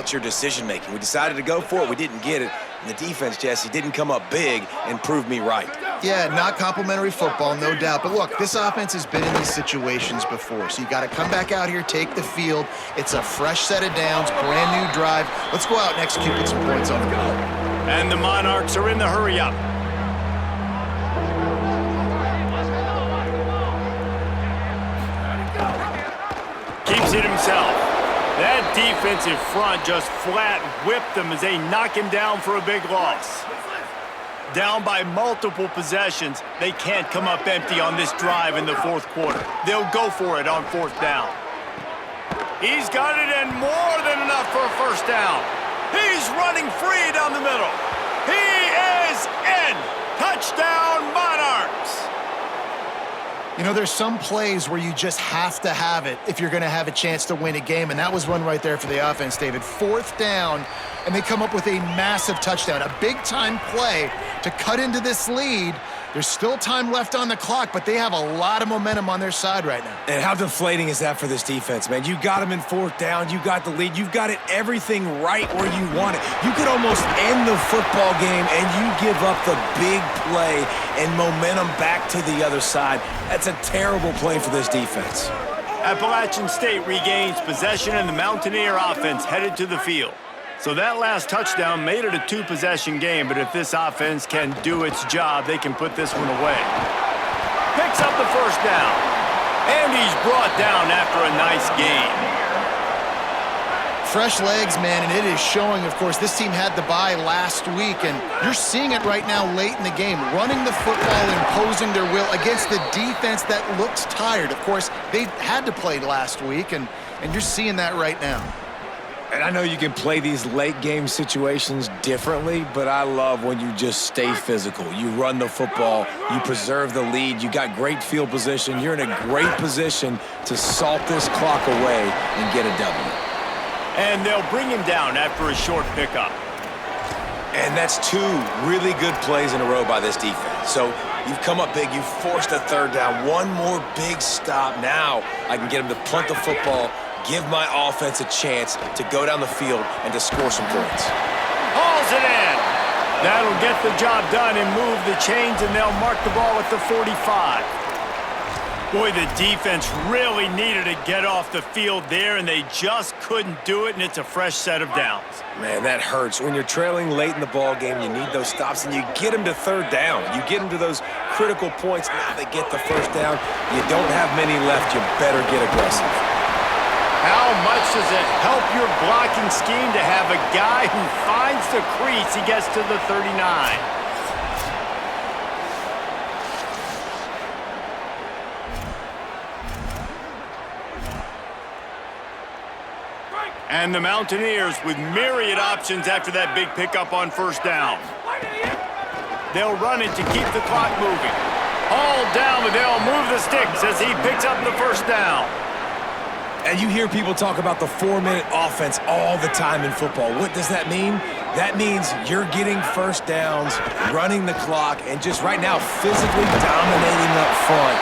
affects your decision-making. We decided to go for it. We didn't get it. And the defense, Jesse, didn't come up big and prove me right. Yeah, not complimentary football, no doubt. But look, this offense has been in these situations before. So you got to come back out here, take the field. It's a fresh set of downs, brand new drive. Let's go out and execute with some points on the board. And the Monarchs are in the hurry-up. Keeps it himself. That defensive front just flat whipped them as they knock him down for a big loss. Down by multiple possessions, they can't come up empty on this drive in the fourth quarter. They'll go for it on fourth down. He's got it and more than enough for a first down. He's running free down the middle. He is in. Touchdown, Monarchs. You know, there's some plays where you just have to have it if you're going to have a chance to win a game, and that was one right there for the offense, David. Fourth down, and they come up with a massive touchdown, a big-time play to cut into this lead. There's still time left on the clock, but they have a lot of momentum on their side right now. And how deflating is that for this defense, man? You got them in fourth down. You got the lead. You've got it everything right where you want it. You could almost end the football game, and you give up the big play and momentum back to the other side. That's a terrible play for this defense. Appalachian State regains possession, and the Mountaineer offense headed to the field. So that last touchdown made it a two-possession game, but if this offense can do its job, they can put this one away. Picks up the first down, and he's brought down after a nice gain. Fresh legs, man, and it is showing, of course. This team had the bye last week, and you're seeing it right now late in the game, running the football, imposing their will against the defense that looks tired. Of course, they had to play last week, and you're seeing that right now. And I know you can play these late-game situations differently, but I love when you just stay physical. You run the football, you preserve the lead, you got great field position, you're in a great position to salt this clock away and get a W. And they'll bring him down after a short pickup. And that's two really good plays in a row by this defense. So you've come up big, you've forced a third down, one more big stop. Now I can get him to punt the football, give my offense a chance to go down the field and to score some points. Hauls it in. That'll get the job done and move the chains, and they'll mark the ball at the 45. Boy, the defense really needed to get off the field there, and they just couldn't do it, and it's a fresh set of downs. Man, that hurts. When you're trailing late in the ball game, you need those stops, and you get them to third down. You get them to those critical points. Now they get the first down. You don't have many left. You better get aggressive. How much does it help your blocking scheme to have a guy who finds the crease? He gets to the 39. And the Mountaineers with myriad options after that big pickup on first down. They'll run it to keep the clock moving. Hauled down, but they'll move the sticks as he picks up the first down. And you hear people talk about the 4-minute offense all the time in football. What does that mean? That means you're getting first downs, running the clock, and just right now physically dominating up front.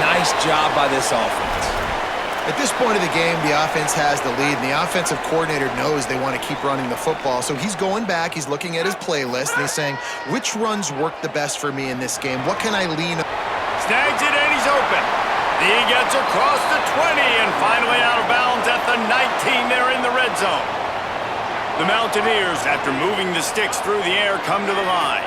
Nice job by this offense. At this point of the game, the offense has the lead, and the offensive coordinator knows they want to keep running the football. So he's going back, he's looking at his playlist, and he's saying, which runs work the best for me in this game? What can I lean on? Snags it, and he's open. He gets across the 20 and finally out of bounds at the 19. They're in the red zone. The Mountaineers, after moving the sticks through the air, come to the line.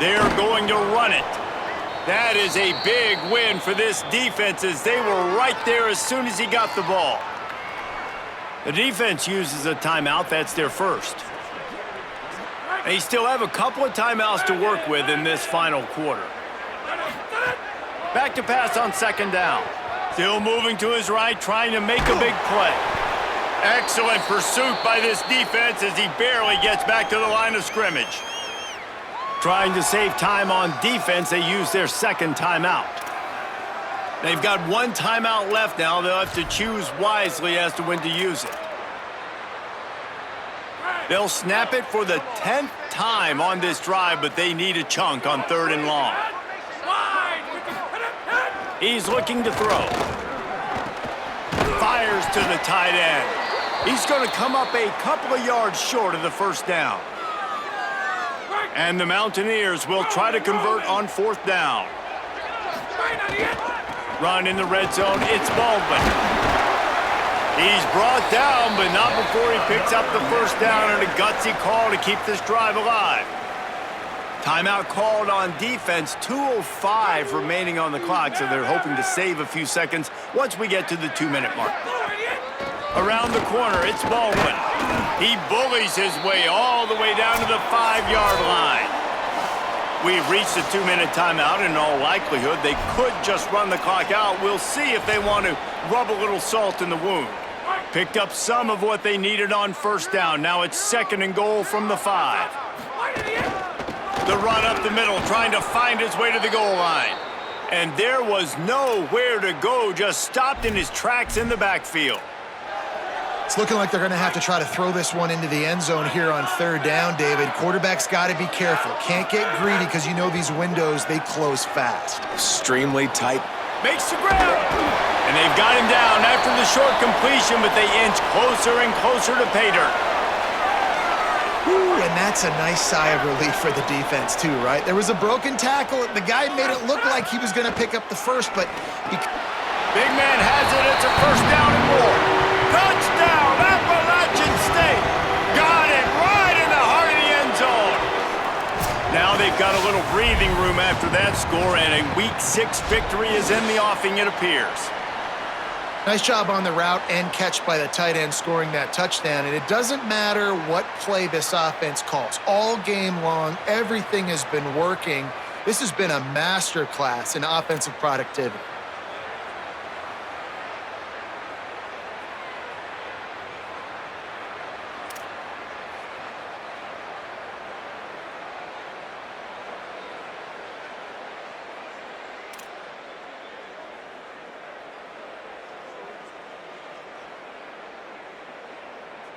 They're going to run it. That is a big win for this defense as they were right there as soon as he got the ball. The defense uses a timeout. That's their first. They still have a couple of timeouts to work with in this final quarter. Back to pass on second down. Still moving to his right, trying to make a big play. Excellent pursuit by this defense as he barely gets back to the line of scrimmage. Trying to save time on defense, they use their second timeout. They've got one timeout left now. They'll have to choose wisely as to when to use it. They'll snap it for the 10th time on this drive, but they need a chunk on third and long. He's looking to throw. Fires to the tight end. He's going to come up a couple of yards short of the first down. And the Mountaineers will try to convert on fourth down. Run in the red zone, it's Baldwin. He's brought down, but not before he picks up the first down, and a gutsy call to keep this drive alive. Timeout called on defense, 2:05 remaining on the clock, so they're hoping to save a few seconds once we get to the 2-minute mark. Around the corner, it's Baldwin. He bullies his way all the way down to the 5-yard line. We've reached a 2-minute timeout, and in all likelihood, they could just run the clock out. We'll see if they want to rub a little salt in the wound. Picked up some of what they needed on first down. Now it's 2nd and goal from the 5. The run up the middle, trying to find his way to the goal line. And there was nowhere to go, just stopped in his tracks in the backfield. It's looking like they're going to have to try to throw this one into the end zone here on 3rd down, David. Quarterback's got to be careful. Can't get greedy because you know these windows, they close fast. Extremely tight. Makes the grab. And they've got him down after the short completion, but they inch closer and closer to pay dirt. Ooh, and that's a nice sigh of relief for the defense too, right? There was a broken tackle. The guy made it look like he was going to pick up the first, but Big man has it. It's a first down and more. Touchdown, Appalachian State. Got it right in the heart of the end zone. Now they've got a little breathing room after that score, and a Week 6 victory is in the offing, it appears. nice job on the route and catch by the tight end scoring that touchdown. And it doesn't matter what play this offense calls. All game long, everything has been working. This has been a masterclass in offensive productivity.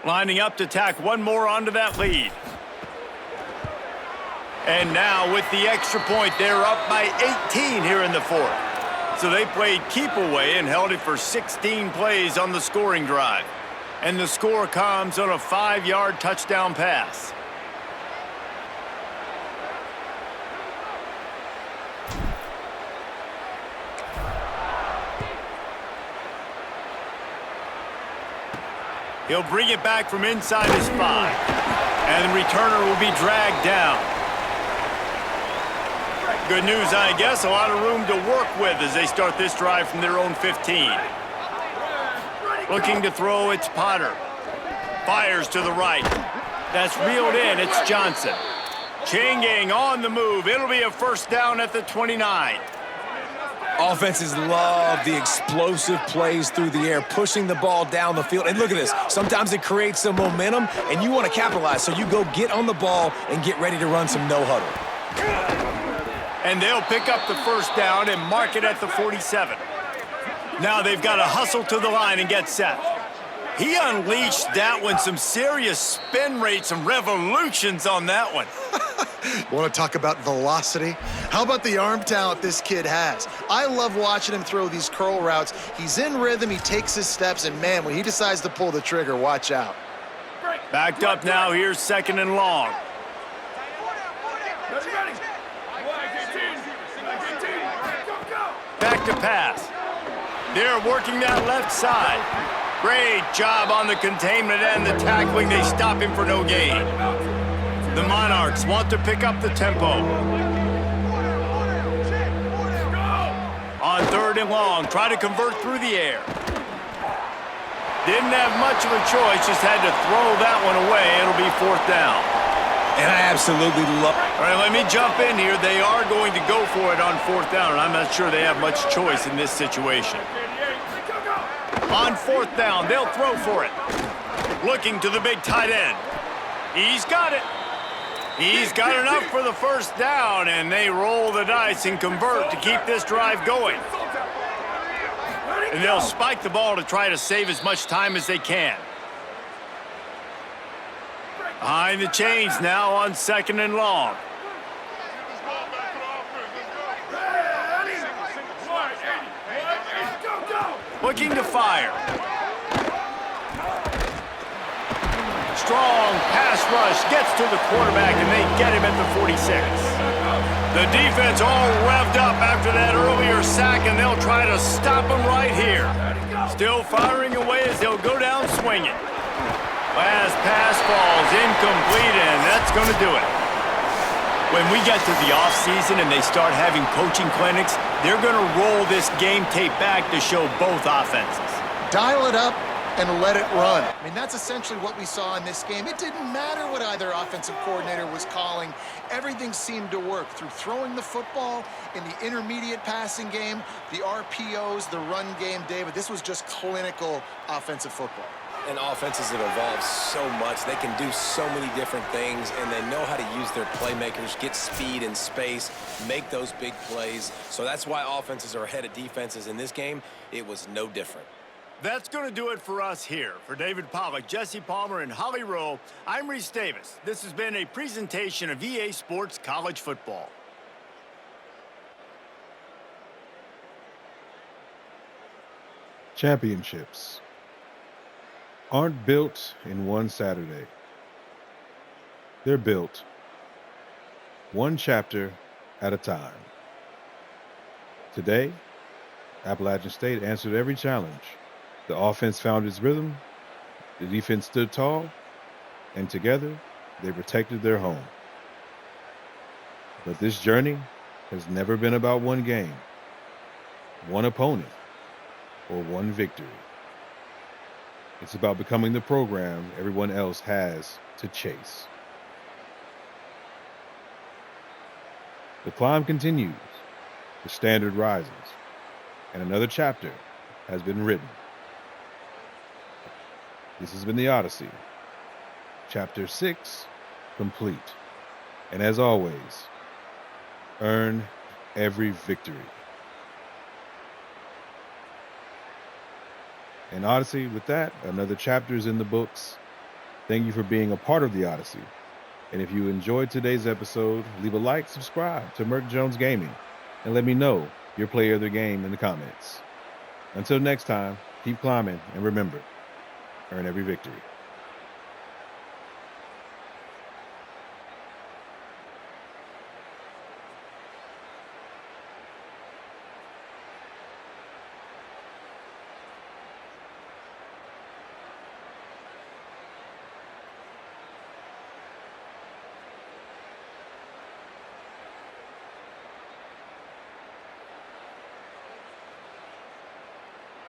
Lining up to tack one more onto that lead. And now with the extra point, they're up by 18 here in the 4th. So they played keep away and held it for 16 plays on the scoring drive. And the score comes on a 5-yard touchdown pass. He'll bring it back from inside his 5. And the returner will be dragged down. Good news, I guess. A lot of room to work with as they start this drive from their own 15. Looking to throw, it's Potter. Fires to the right. That's reeled in. It's Johnson. Changing on the move. It'll be a first down at the 29. Offenses love the explosive plays through the air, pushing the ball down the field. And look at this. Sometimes it creates some momentum, and you want to capitalize. So you go get on the ball and get ready to run some no-huddle. And they'll pick up the first down and mark it at the 47. Now they've got to hustle to the line and get set. He unleashed that one. Some serious spin rate, some revolutions on that one. Want to talk about velocity? How about the arm talent this kid has? I love watching him throw these curl routes. He's in rhythm, he takes his steps, and man, when he decides to pull the trigger, watch out. Backed up now, here's 2nd and long. Back to pass. They're working that left side. Great job on the containment and the tackling. They stop him for no gain. The Monarchs want to pick up the tempo. On 3rd and long, try to convert through the air. Didn't have much of a choice, just had to throw that one away. It'll be 4th down. And I absolutely love it. All right, let me jump in here. They are going to go for it on 4th down, and I'm not sure they have much choice in this situation. On 4th down, they'll throw for it. Looking to the big tight end. He's got it. He's got enough for the first down, and they roll the dice and convert to keep this drive going. And they'll spike the ball to try to save as much time as they can. Behind the chains now on 2nd and long. Looking to fire. Strong pass rush gets to the quarterback, and they get him at the 46. The defense all revved up after that earlier sack, and they'll try to stop him right here. Still firing away as they'll go down swinging. Last pass falls incomplete, and that's going to do it. When we get to the offseason and they start having coaching clinics, they're going to roll this game tape back to show both offenses. Dial it up and let it run. I mean, that's essentially what we saw in this game. It didn't matter what either offensive coordinator was calling. Everything seemed to work through throwing the football in the intermediate passing game, the RPOs, the run game. David, this was just clinical offensive football. And offenses have evolved so much. They can do so many different things, and they know how to use their playmakers, get speed and space, make those big plays. So that's why offenses are ahead of defenses. In this game, it was no different. That's going to do it for us here. For David Pollack, Jesse Palmer, and Holly Rowe, I'm Reese Davis. This has been a presentation of EA Sports College Football. Championships aren't built in one Saturday. They're built one chapter at a time. Today, Appalachian State answered every challenge. The offense found its rhythm, the defense stood tall, and together they protected their home. But this journey has never been about one game, one opponent, or one victory. It's about becoming the program everyone else has to chase. The climb continues, the standard rises, and another chapter has been written. This has been the Odyssey, Chapter 6 complete. And as always, earn every victory. And Odyssey, with that, another chapter is in the books. Thank you for being a part of the Odyssey. And if you enjoyed today's episode, leave a like, subscribe to Merk Jones Gaming, and let me know your player of the game in the comments. Until next time, keep climbing, and remember, earn every victory.